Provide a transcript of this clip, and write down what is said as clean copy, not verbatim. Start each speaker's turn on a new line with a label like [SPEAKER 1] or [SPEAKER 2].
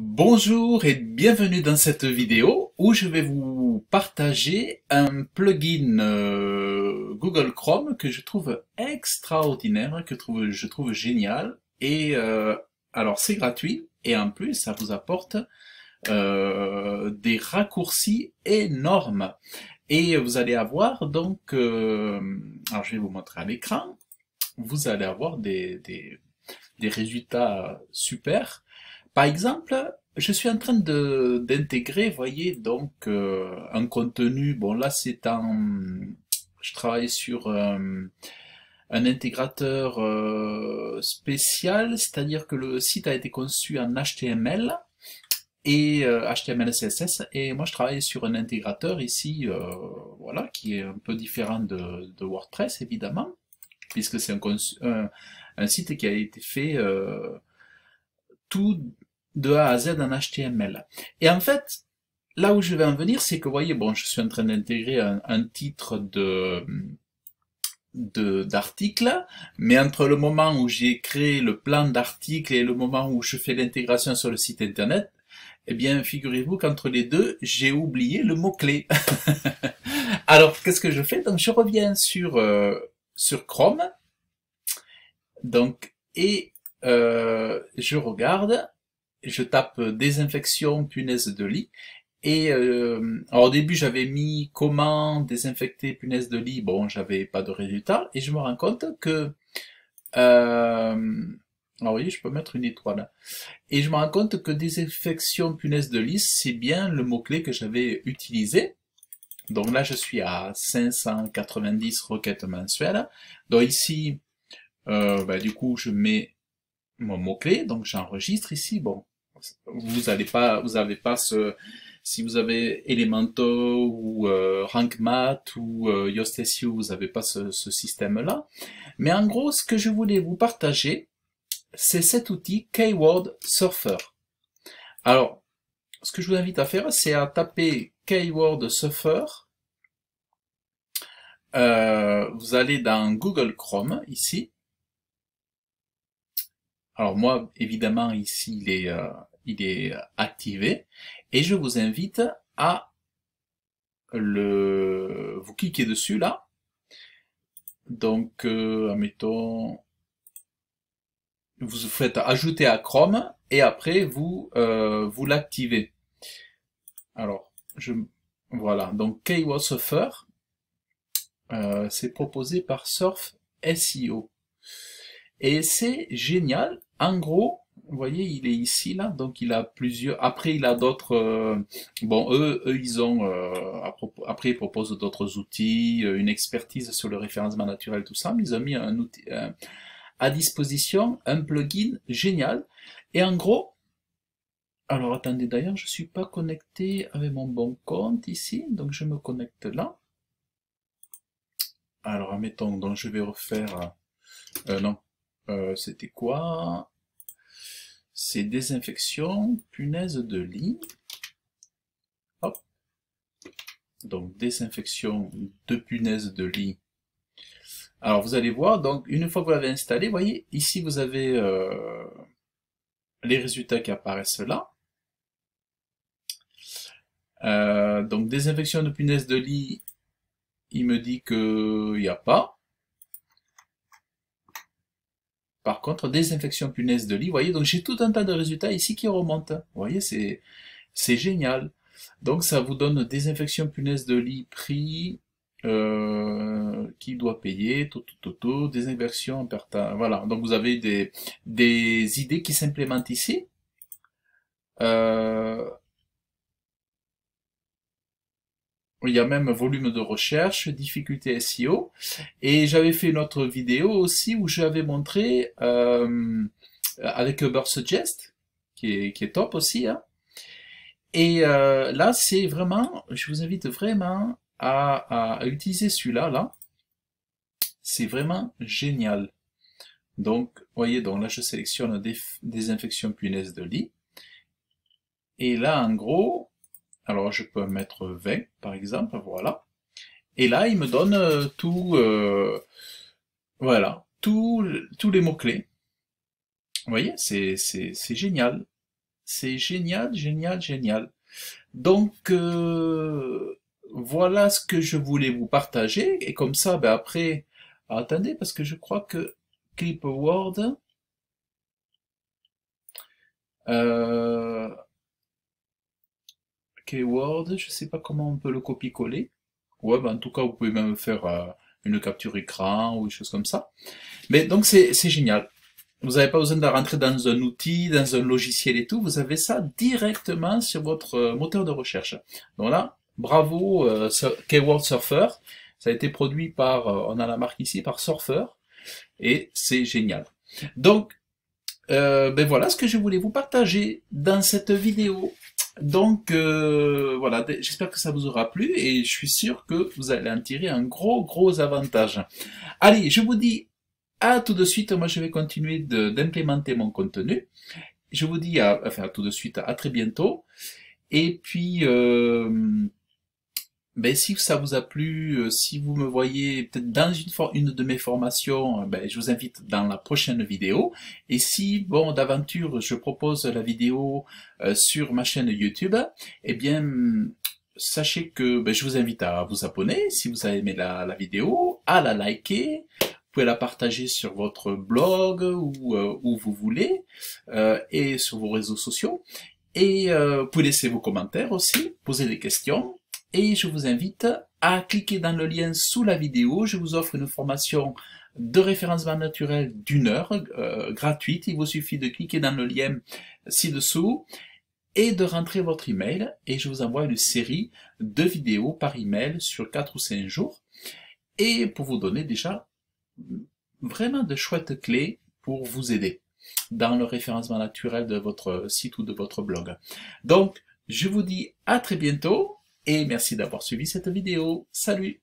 [SPEAKER 1] Bonjour et bienvenue dans cette vidéo où je vais vous partager un plugin Google Chrome que je trouve extraordinaire, je trouve génial. Et alors c'est gratuit et en plus ça vous apporte des raccourcis énormes. Et vous allez avoir donc, alors je vais vous montrer à l'écran, vous allez avoir des résultats super. Par exemple, je suis en train d'intégrer, voyez, donc un contenu. Bon, là, je travaille sur un intégrateur spécial, c'est-à-dire que le site a été conçu en HTML et HTML CSS, et moi je travaille sur un intégrateur ici, voilà, qui est un peu différent de WordPress évidemment, puisque c'est un site qui a été fait tout de A à Z en HTML. Et en fait, là où je vais en venir, c'est que, vous voyez, bon, je suis en train d'intégrer un titre d'article, mais entre le moment où j'ai créé le plan d'article et le moment où je fais l'intégration sur le site internet, eh bien, figurez-vous qu'entre les deux, j'ai oublié le mot-clé. Alors, qu'est-ce que je fais? Donc, je reviens sur Chrome, donc, et je regarde, je tape désinfection punaise de lit, et alors au début j'avais mis comment désinfecter punaise de lit, bon j'avais pas de résultat, et je me rends compte que alors oui, je peux mettre une étoile, et je me rends compte que désinfection punaise de lit, c'est bien le mot-clé que j'avais utilisé. Donc là je suis à 590 requêtes mensuelles, donc ici du coup je mets mon mot-clé, donc j'enregistre ici. Bon, vous avez pas si vous avez Elementor ou Rank Math ou Yoast SEO, vous n'avez pas ce système-là. Mais en gros, ce que je voulais vous partager, c'est cet outil Keyword Surfer. Alors, ce que je vous invite à faire, c'est à taper Keyword Surfer. Vous allez dans Google Chrome, ici. Alors moi, évidemment, ici, il est activé. Et je vous invite à vous cliquez dessus, là. Donc, admettons, vous faites ajouter à Chrome, et après, vous l'activez. Alors, voilà. Donc, Keyword Surfer, c'est proposé par Surf SEO. Et c'est génial. En gros, vous voyez, il est ici, là, donc il a plusieurs. Après, il a d'autres. Bon, ils ont. Après, ils proposent d'autres outils, une expertise sur le référencement naturel, tout ça. Mais ils ont mis un outil à disposition, un plugin génial. Et en gros, alors attendez, d'ailleurs, je suis pas connecté avec mon bon compte ici, donc je me connecte là. Alors, admettons, donc je vais refaire. Non, c'était quoi? C'est désinfection, punaise de lit. Hop. Donc désinfection de punaise de lit. Alors vous allez voir, donc une fois que vous l'avez installé, vous voyez, ici vous avez les résultats qui apparaissent là. Donc désinfection de punaise de lit, il me dit qu'il n'y a pas. Par contre, désinfection punaise de lit, vous voyez, donc j'ai tout un tas de résultats ici qui remontent. Vous voyez, c'est génial. Donc ça vous donne désinfection punaise de lit, prix, qui doit payer, désinfection, voilà. Donc vous avez des idées qui s'implémentent ici. Il y a même volume de recherche, difficulté SEO. Et j'avais fait une autre vidéo aussi où j'avais montré avec Ubersuggest, qui est top aussi, hein. Et là, c'est vraiment, je vous invite vraiment à utiliser celui-là, là. C'est vraiment génial. Donc, voyez, donc là, je sélectionne des infections punaises de lit. Et là, en gros, alors je peux mettre 20, par exemple, voilà. Et là, il me donne voilà, tous les mots-clés. Vous voyez, c'est génial. C'est génial, génial, génial. Donc, voilà ce que je voulais vous partager. Et comme ça, ben après, attendez, parce que je crois que Clipboard, Keyword, je sais pas comment on peut le copier-coller. Ouais, ben en tout cas, vous pouvez même faire une capture écran ou des choses comme ça. Mais donc, c'est génial. Vous n'avez pas besoin de rentrer dans un outil, dans un logiciel et tout. Vous avez ça directement sur votre moteur de recherche. Donc là, bravo Keyword Surfer. Ça a été produit par, on a la marque ici, par Surfer. Et c'est génial. Donc, ben voilà ce que je voulais vous partager dans cette vidéo. Donc voilà, j'espère que ça vous aura plu et je suis sûr que vous allez en tirer un gros avantage. Allez, je vous dis à tout de suite. Moi, je vais continuer d'implémenter mon contenu. Je vous dis enfin, à tout de suite, à très bientôt. Et puis, ben, si ça vous a plu, si vous me voyez peut-être dans une de mes formations, ben, je vous invite dans la prochaine vidéo. Et si, bon, d'aventure, je propose la vidéo sur ma chaîne YouTube, eh bien, sachez que ben, je vous invite à vous abonner si vous avez aimé la vidéo, à la liker. Vous pouvez la partager sur votre blog ou où vous voulez, et sur vos réseaux sociaux. Et vous pouvez laisser vos commentaires aussi, poser des questions. Et je vous invite à cliquer dans le lien sous la vidéo. Je vous offre une formation de référencement naturel d'1 heure, gratuite. Il vous suffit de cliquer dans le lien ci-dessous et de rentrer votre email. Et je vous envoie une série de vidéos par email sur 4 ou 5 jours. Et pour vous donner déjà vraiment de chouettes clés pour vous aider dans le référencement naturel de votre site ou de votre blog. Donc, je vous dis à très bientôt et merci d'avoir suivi cette vidéo. Salut!